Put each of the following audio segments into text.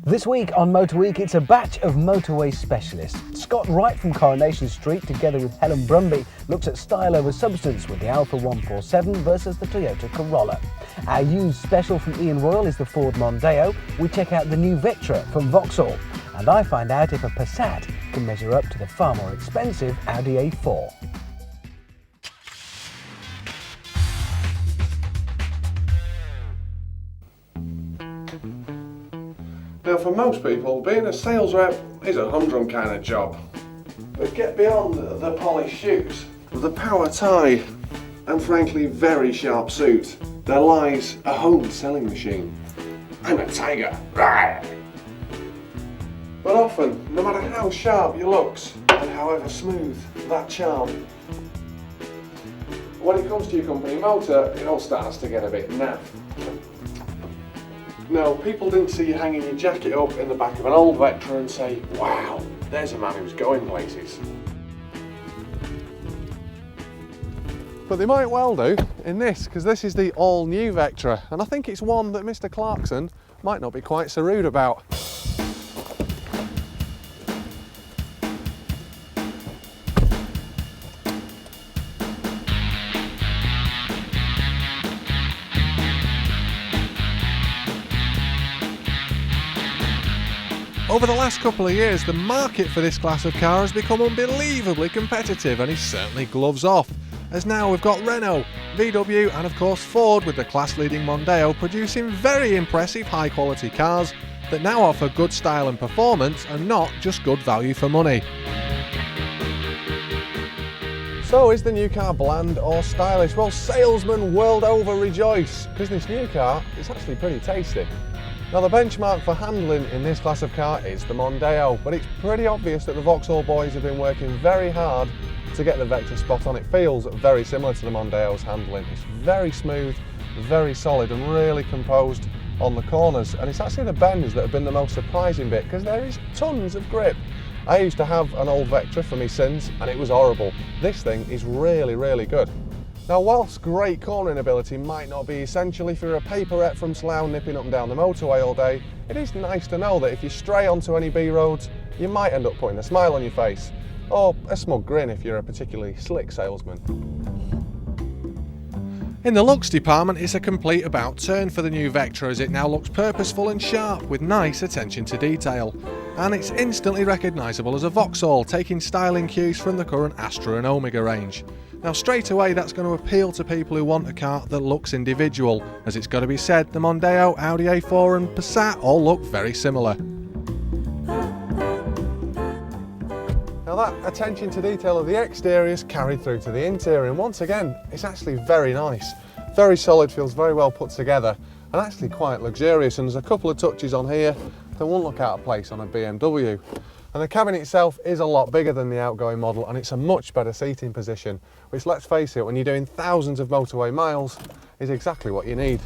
This week on Motor Week, it's a batch of motorway specialists. Scott Wright from Coronation Street, together with Helen Brumby, looks at style over substance with the Alfa 147 versus the Toyota Corolla. Our used special from Ian Royle is the Ford Mondeo. We check out the new Vectra from Vauxhall. And I find out if a Passat can measure up to the far more expensive Audi A4. Now, for most people, being a sales rep is a humdrum kind of job. But get beyond the polished shoes, the power tie, and frankly very sharp suit, there lies a honed selling machine. I'm a tiger. Rawr! But often, no matter how sharp your looks, and however smooth that charm, when it comes to your company motor, it all starts to get a bit naff. No, people didn't see you hanging your jacket up in the back of an old Vectra and say, wow, there's a man who's going places. But they might well do in this, because this is the all-new Vectra, and I think it's one that Mr. Clarkson might not be quite so rude about. Over the last couple of years, the market for this class of car has become unbelievably competitive, and it's certainly gloves off, as now we've got Renault, VW and of course Ford with the class-leading Mondeo producing very impressive high-quality cars that now offer good style and performance and not just good value for money. So is the new car bland or stylish? Well, salesmen world over rejoice, because this new car is actually pretty tasty. Now, the benchmark for handling in this class of car is the Mondeo, but it's pretty obvious that the Vauxhall boys have been working very hard to get the Vectra spot on. It feels very similar to the Mondeo's handling. It's very smooth, very solid and really composed on the corners, and it's actually the bends that have been the most surprising bit, because there is tons of grip. I used to have an old Vectra for my sins and it was horrible. This thing is really, really good. Now, whilst great cornering ability might not be essential if you're a paperette from Slough nipping up and down the motorway all day, it is nice to know that if you stray onto any B roads, you might end up putting a smile on your face, or a smug grin if you're a particularly slick salesman. In the looks department, it's a complete about turn for the new Vectra, as it now looks purposeful and sharp with nice attention to detail. And it's instantly recognisable as a Vauxhall, taking styling cues from the current Astra and Omega range. Now, straight away, that's going to appeal to people who want a car that looks individual. As it's got to be said, the Mondeo, Audi A4 and Passat all look very similar. Now, that attention to detail of the exterior is carried through to the interior, and once again, it's actually very nice. Very solid, feels very well put together, and actually quite luxurious, and there's a couple of touches on here that won't look out of place on a BMW. And the cabin itself is a lot bigger than the outgoing model, and it's a much better seating position, which, let's face it, when you're doing thousands of motorway miles, is exactly what you need.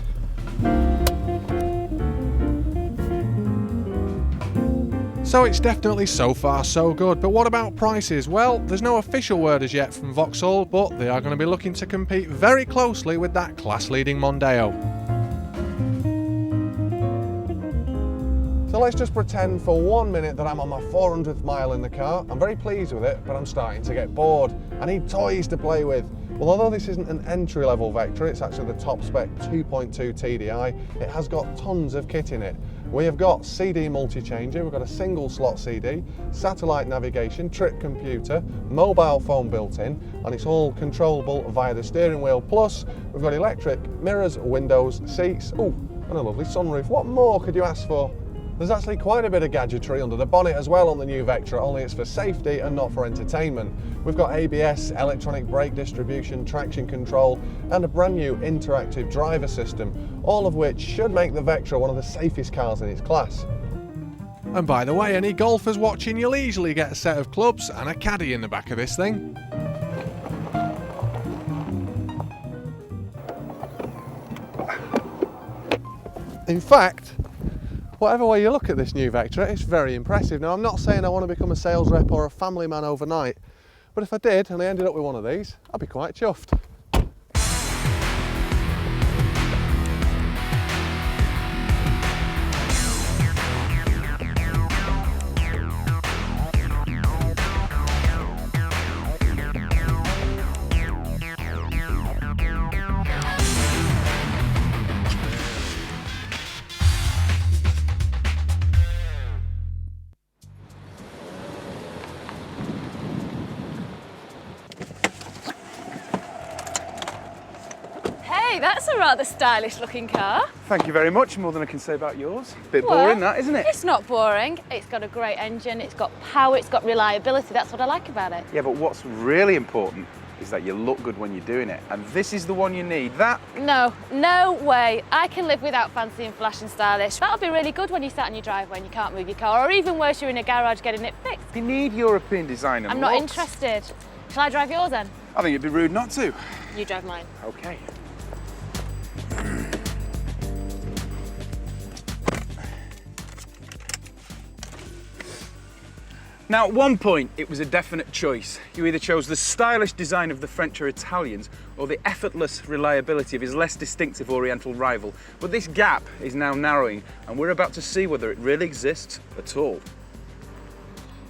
So it's definitely so far so good, but what about prices? Well, there's no official word as yet from Vauxhall, but they are going to be looking to compete very closely with that class-leading Mondeo. So let's just pretend for 1 minute that I'm on my 400th mile in the car. I'm very pleased with it, but I'm starting to get bored. I need toys to play with. Well, although this isn't an entry-level Vectra, it's actually the top spec 2.2 TDI, it has got tons of kit in it. We have got CD multi-changer, we've got a single slot CD, satellite navigation, trip computer, mobile phone built in, and it's all controllable via the steering wheel. Plus, we've got electric mirrors, windows, seats, and a lovely sunroof. What more could you ask for? There's actually quite a bit of gadgetry under the bonnet as well on the new Vectra, only it's for safety and not for entertainment. We've got ABS, electronic brake distribution, traction control, and a brand new interactive driver system, all of which should make the Vectra one of the safest cars in its class. And by the way, any golfers watching, you'll easily get a set of clubs and a caddy in the back of this thing. In fact, whatever way you look at this new Vectra, it's very impressive. Now, I'm not saying I want to become a sales rep or a family man overnight, but if I did and I ended up with one of these, I'd be quite chuffed. a rather stylish looking car. Thank you very much, more than I can say about yours. Bit Well, boring that, isn't it? It's not boring. It's got a great engine, it's got power, it's got reliability. That's what I like about it. Yeah, but what's really important is that you look good when you're doing it. And this is the one you need. That... No way. I can live without fancy and flash and stylish. That'll be really good when you sat in your driveway and you can't move your car, or even worse, you're in a garage getting it fixed. You need European design and I'm not looks. interested. Shall I drive yours then? I think it'd be rude not to. You drive mine. Okay. Now, at one point, it was a definite choice. You either chose the stylish design of the French or Italians, or the effortless reliability of his less distinctive Oriental rival. But this gap is now narrowing, and we're about to see whether it really exists at all.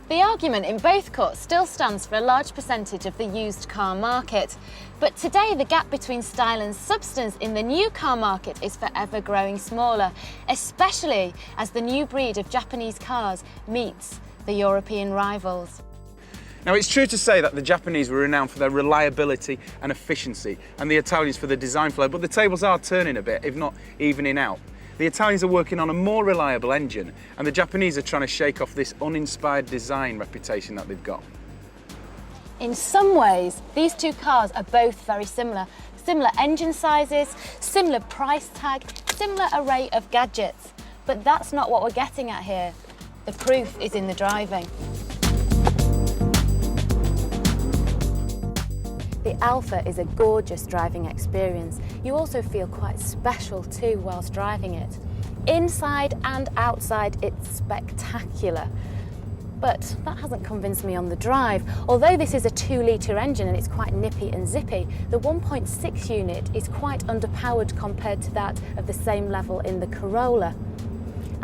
The argument in both courts still stands for a large percentage of the used car market. But today, the gap between style and substance in the new car market is forever growing smaller, especially as the new breed of Japanese cars meets the European rivals. Now, it's true to say that the Japanese were renowned for their reliability and efficiency, and the Italians for their design flow, but the tables are turning a bit, if not evening out. The Italians are working on a more reliable engine, and the Japanese are trying to shake off this uninspired design reputation that they've got. In some ways, these two cars are both very similar. Similar engine sizes, similar price tag, similar array of gadgets. But that's not what we're getting at here. The proof is in the driving. The Alfa is a gorgeous driving experience. You also feel quite special too whilst driving it. Inside and outside, it's spectacular. But that hasn't convinced me on the drive. Although this is a 2-litre engine and it's quite nippy and zippy, the 1.6 unit is quite underpowered compared to that of the same level in the Corolla.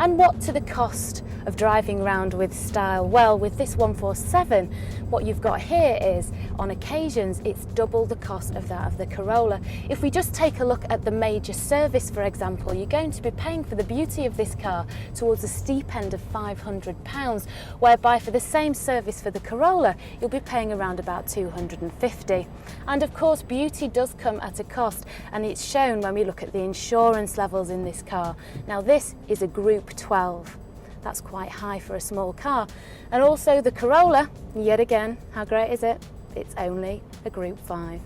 And what to the cost of driving around with style? Well, with this 147, what you've got here is, on occasions, it's double the cost of that of the Corolla. If we just take a look at the major service, for example, you're going to be paying for the beauty of this car towards the steep end of £500, whereby for the same service for the Corolla, you'll be paying around about £250. And of course, beauty does come at a cost, and it's shown when we look at the insurance levels in this car. Now, this is a Group 12. That's quite high for a small car. And also the Corolla, yet again, how great is it? It's only a Group 5.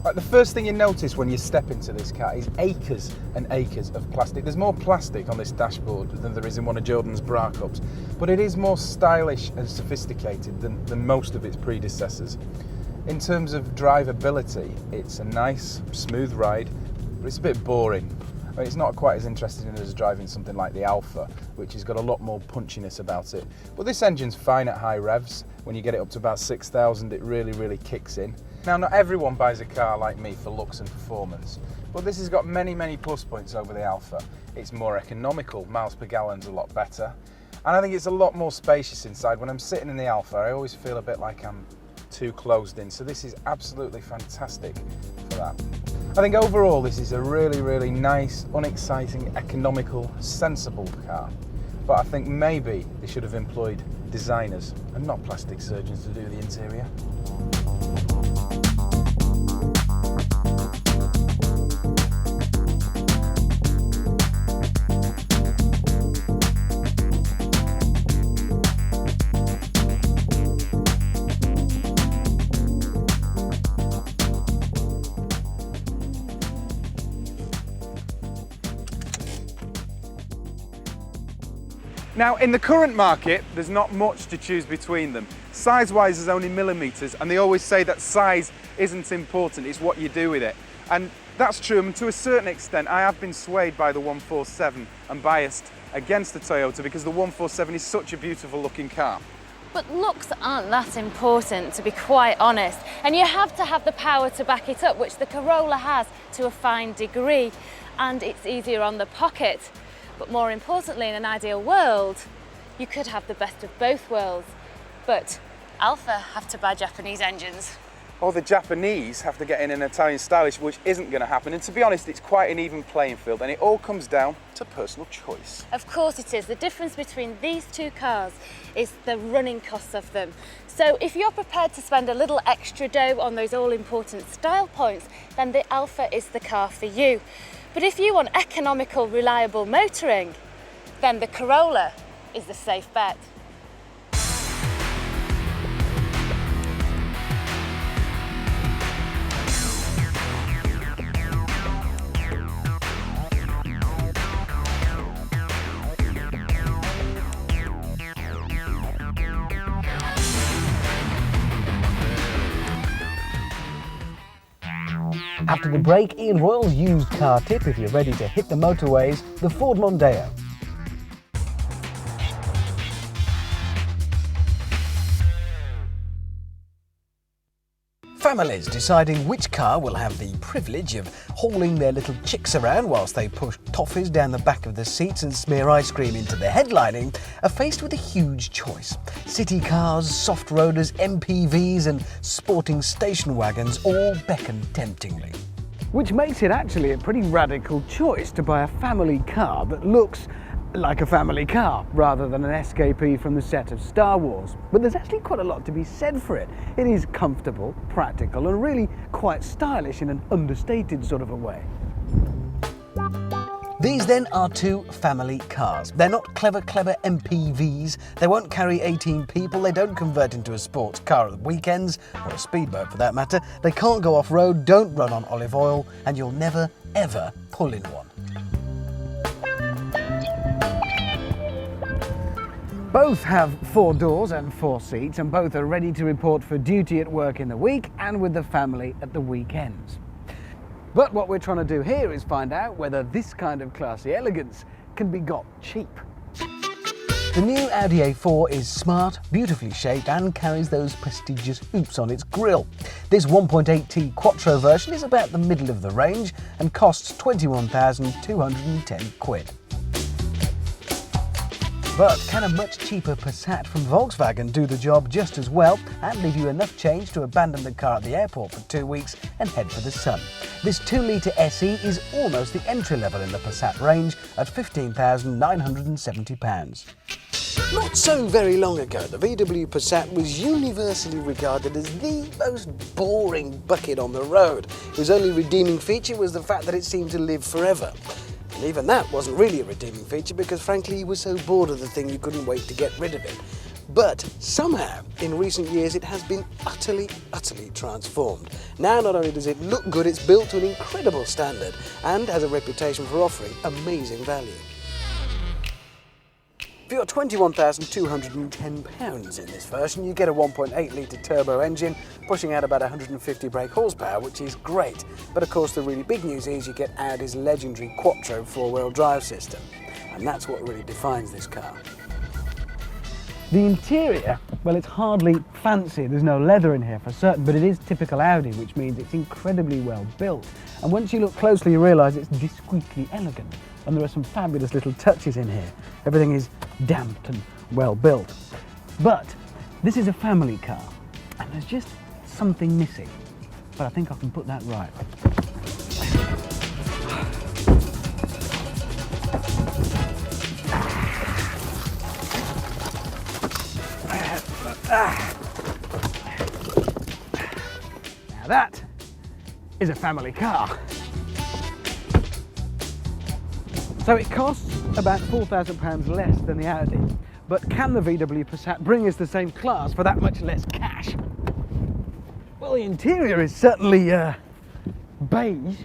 Right, the first thing you notice when you step into this car is acres and acres of plastic. There's more plastic on this dashboard than there is in one of Jordan's bra cups, but it is more stylish and sophisticated than most of its predecessors. In terms of drivability, it's a nice, smooth ride, but it's a bit boring. I mean, it's not quite as interesting as driving something like the Alfa, which has got a lot more punchiness about it. But this engine's fine at high revs. When you get it up to about 6,000, it really kicks in. Now, not everyone buys a car like me for looks and performance, but this has got many plus points over the Alfa. It's more economical, miles per gallon's a lot better, and I think it's a lot more spacious inside. When I'm sitting in the Alfa, I always feel a bit like I'm too closed in, so this is absolutely fantastic for that. I think overall this is a really nice, unexciting, economical, sensible car, but I think maybe they should have employed designers and not plastic surgeons to do the interior. Now, in the current market, there's not much to choose between them. Size-wise, there's only millimetres, and they always say that size isn't important, it's what you do with it. And that's true, and to a certain extent, I have been swayed by the 147 and biased against the Toyota because the 147 is such a beautiful looking car. But looks aren't that important, to be quite honest. And you have to have the power to back it up, which the Corolla has to a fine degree, and it's easier on the pocket. But more importantly, in an ideal world, you could have the best of both worlds. But Alfa have to buy Japanese engines. or the Japanese have to get in an Italian stylish, which isn't going to happen. And to be honest, it's quite an even playing field, and it all comes down to personal choice. Of course it is. The difference between these two cars is the running costs of them. So if you're prepared to spend a little extra dough on those all-important style points, then the Alfa is the car for you. But if you want economical, reliable motoring, then the Corolla is the safe bet. After the break, Ian Royle's used car tip if you're ready to hit the motorways, the Ford Mondeo. Families deciding which car will have the privilege of hauling their little chicks around whilst they push toffees down the back of the seats and smear ice cream into the headlining are faced with a huge choice. City cars, soft roaders, MPVs and sporting station wagons all beckon temptingly. Which makes it actually a pretty radical choice to buy a family car that looks like a family car rather than an escapee from the set of Star Wars. But there's actually quite a lot to be said for it. It is comfortable, practical and really quite stylish in an understated sort of a way. These then are two family cars. They're not clever MPVs, they won't carry 18 people, they don't convert into a sports car at the weekends, or a speedboat for that matter, they can't go off-road, don't run on olive oil, and you'll never ever pull in one. Both have 4 doors and 4 seats, and both are ready to report for duty at work in the week and with the family at the weekends. But what we're trying to do here is find out whether this kind of classy elegance can be got cheap. The new Audi A4 is smart, beautifully shaped and carries those prestigious hoops on its grille. This 1.8T Quattro version is about the middle of the range and costs 21,210 quid. But can a much cheaper Passat from Volkswagen do the job just as well and leave you enough change to abandon the car at the airport for 2 weeks and head for the sun? This 2-litre SE is almost the entry level in the Passat range at £15,970. Not so very long ago, the VW Passat was universally regarded as the most boring bucket on the road. Its only redeeming feature was the fact that it seemed to live forever. And even that wasn't really a redeeming feature because frankly you were so bored of the thing you couldn't wait to get rid of it. But somehow, in recent years, it has been utterly transformed. Now not only does it look good, it's built to an incredible standard and has a reputation for offering amazing value. For your £21,210 in this version, you get a 1.8-litre turbo engine, pushing out about 150 brake horsepower, which is great. But of course, the really big news is you get Audi's legendary Quattro 4-wheel drive system. And that's what really defines this car. The interior, well, it's hardly fancy. There's no leather in here for certain, but it is typical Audi, which means it's incredibly well built. And once you look closely, you realise it's discreetly elegant. And there are some fabulous little touches in here. Everything is damped and well built. But this is a family car, and there's just something missing. But I think I can put that right. Now that is a family car. So it costs about £4,000 less than the Audi, but can the VW Passat bring us the same class for that much less cash? Well, the interior is certainly beige.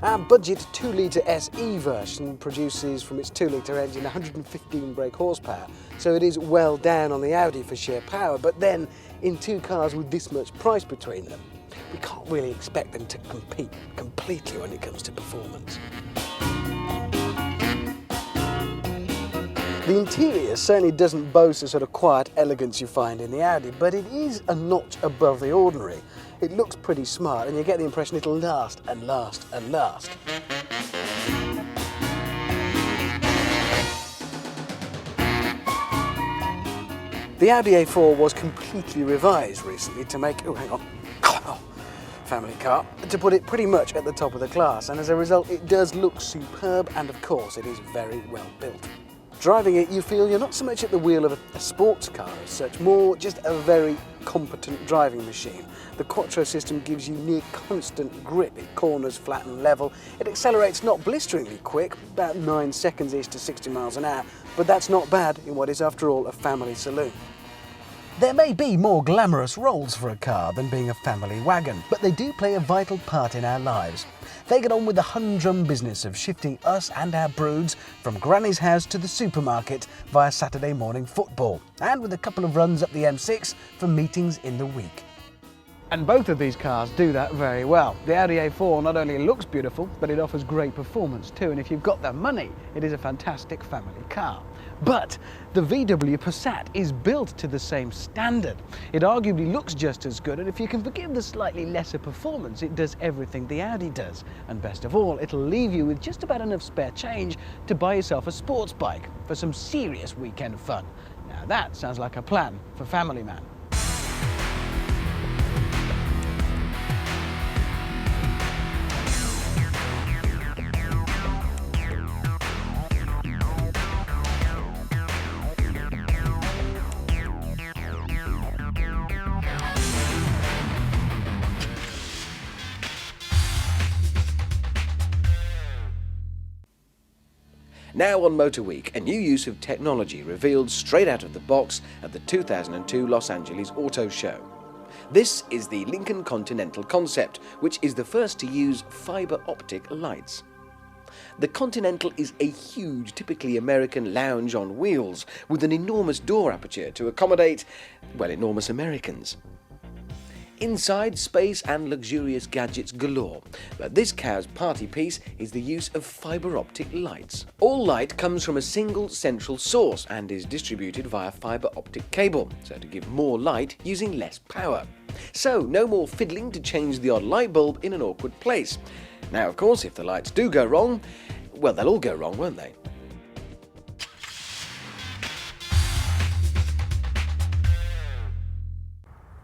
Our budget 2-litre SE version produces from its 2-litre engine 115 brake horsepower, so it is well down on the Audi for sheer power, but then in two cars with this much price between them, we can't really expect them to compete completely when it comes to performance. The interior certainly doesn't boast the sort of quiet elegance you find in the Audi, but it is a notch above the ordinary. It looks pretty smart and you get the impression it'll last and last and last. The Audi A4 was completely revised recently to make, family car, to put it pretty much at the top of the class, and as a result it does look superb, and of course it is very well built. Driving it, you feel you're not so much at the wheel of a sports car as such, more just a very competent driving machine. The Quattro system gives you near constant grip. It corners flat and level. It accelerates not blisteringly quick, about 9 seconds-ish to 60 miles an hour, but that's not bad in what is, after all, a family saloon. There may be more glamorous roles for a car than being a family wagon, but they do play a vital part in our lives. They get on with the humdrum business of shifting us and our broods from Granny's house to the supermarket via Saturday morning football, and with a couple of runs up the M6 for meetings in the week. And both of these cars do that very well. The Audi A4 not only looks beautiful, but it offers great performance too, and if you've got the money, it is a fantastic family car. But the VW Passat is built to the same standard. It arguably looks just as good, and if you can forgive the slightly lesser performance, it does everything the Audi does. And best of all, it'll leave you with just about enough spare change to buy yourself a sports bike for some serious weekend fun. Now that sounds like a plan for Family Man. Now on Motor Week, a new use of technology revealed straight out of the box at the 2002 Los Angeles Auto Show. This is the Lincoln Continental concept, which is the first to use fibre optic lights. The Continental is a huge, typically American lounge on wheels with an enormous door aperture to accommodate, well, enormous Americans. Inside, space and luxurious gadgets galore, but this car's party piece is the use of fibre optic lights. All light comes from a single central source and is distributed via fibre optic cable, so to give more light using less power. So no more fiddling to change the odd light bulb in an awkward place. Now of course, if the lights do go wrong, well, they'll all go wrong, won't they?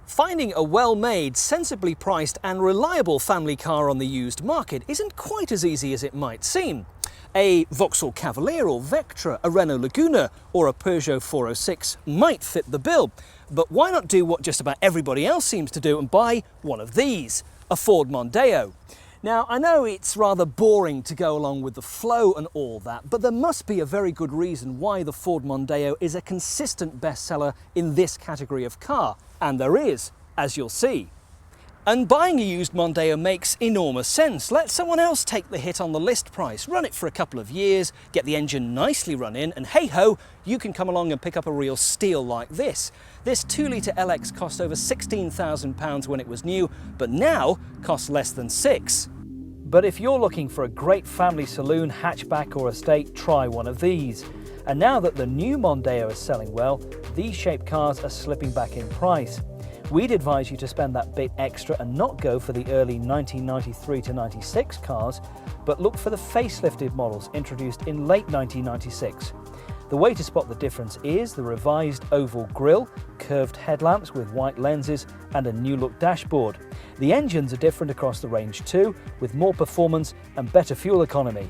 Finding a well-made, sensibly priced and reliable family car on the used market isn't quite as easy as it might seem. A Vauxhall Cavalier or Vectra, a Renault Laguna or a Peugeot 406 might fit the bill, but why not do what just about everybody else seems to do and buy one of these, a Ford Mondeo? Now, I know it's rather boring to go along with the flow and all that, but there must be a very good reason why the Ford Mondeo is a consistent bestseller in this category of car, and there is, as you'll see. And buying a used Mondeo makes enormous sense. Let someone else take the hit on the list price, run it for a couple of years, get the engine nicely run in, and hey-ho, you can come along and pick up a real steal like this. This 2-litre LX cost over £16,000 when it was new, but now costs less than £6,000. But if you're looking for a great family saloon, hatchback or estate, try one of these. And now that the new Mondeo is selling well, these shaped cars are slipping back in price. We'd advise you to spend that bit extra and not go for the early 1993 to 96 cars, but look for the facelifted models introduced in late 1996. The way to spot the difference is the revised oval grille, curved headlamps with white lenses and a new look dashboard. The engines are different across the range too, with more performance and better fuel economy.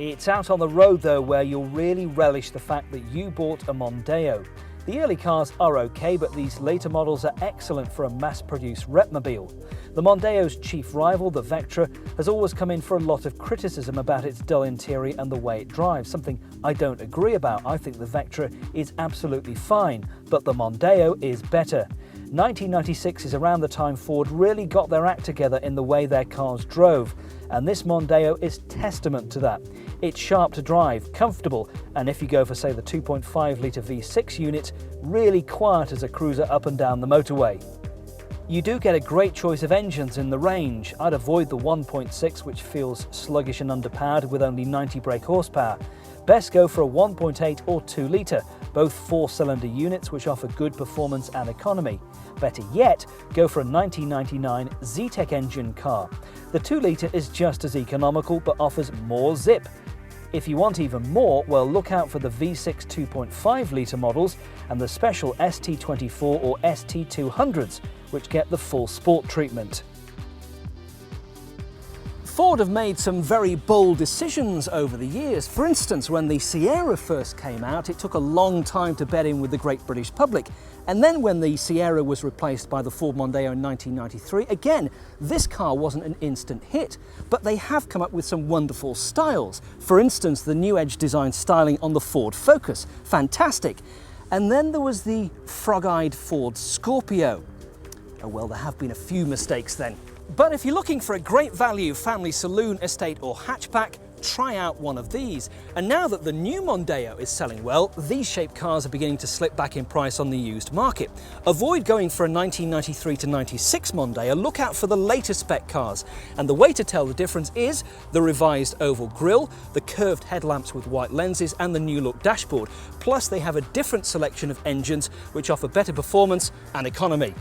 It's out on the road though where you'll really relish the fact that you bought a Mondeo. The early cars are okay, but these later models are excellent for a mass-produced repmobile. The Mondeo's chief rival, the Vectra, has always come in for a lot of criticism about its dull interior and the way it drives, something I don't agree about. I think the Vectra is absolutely fine, but the Mondeo is better. 1996 is around the time Ford really got their act together in the way their cars drove, and this Mondeo is testament to that. It's sharp to drive, comfortable, and if you go for say the 2.5-litre V6 unit, really quiet as a cruiser up and down the motorway. You do get a great choice of engines in the range. I'd avoid the 1.6, which feels sluggish and underpowered with only 90 brake horsepower. Best go for a 1.8 or 2-litre, both 4-cylinder units which offer good performance and economy. Better yet, go for a 1999 Zetec engine car. The 2-litre is just as economical but offers more zip. If you want even more, well, look out for the V6 2.5 litre models and the special ST24 or ST200s, which get the full sport treatment. Ford have made some very bold decisions over the years. For instance, when the Sierra first came out, it took a long time to bed in with the great British public. And then when the Sierra was replaced by the Ford Mondeo in 1993, again, this car wasn't an instant hit, but they have come up with some wonderful styles. For instance, the new edge design styling on the Ford Focus, fantastic. And then there was the frog-eyed Ford Scorpio. Oh well, there have been a few mistakes then. But if you're looking for a great value family saloon, estate or hatchback, try out one of these. And now that the new Mondeo is selling well, these shaped cars are beginning to slip back in price on the used market. Avoid going for a 1993 to 96 Mondeo, look out for the later spec cars. And the way to tell the difference is the revised oval grille, the curved headlamps with white lenses and the new look dashboard. Plus they have a different selection of engines which offer better performance and economy.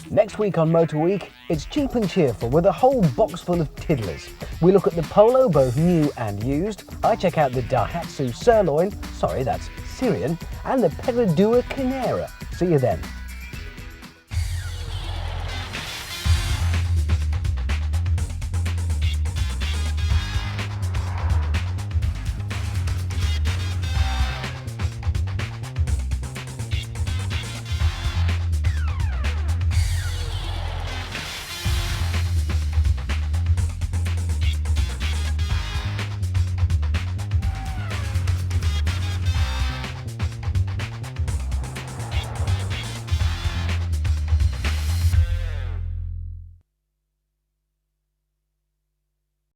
Next week on Motor Week, it's cheap and cheerful with a whole box full of tiddlers. We look at the Polo, both new and used. I check out the Daihatsu Sirloin, sorry that's Syrian, and the Perodua Canera. See you then.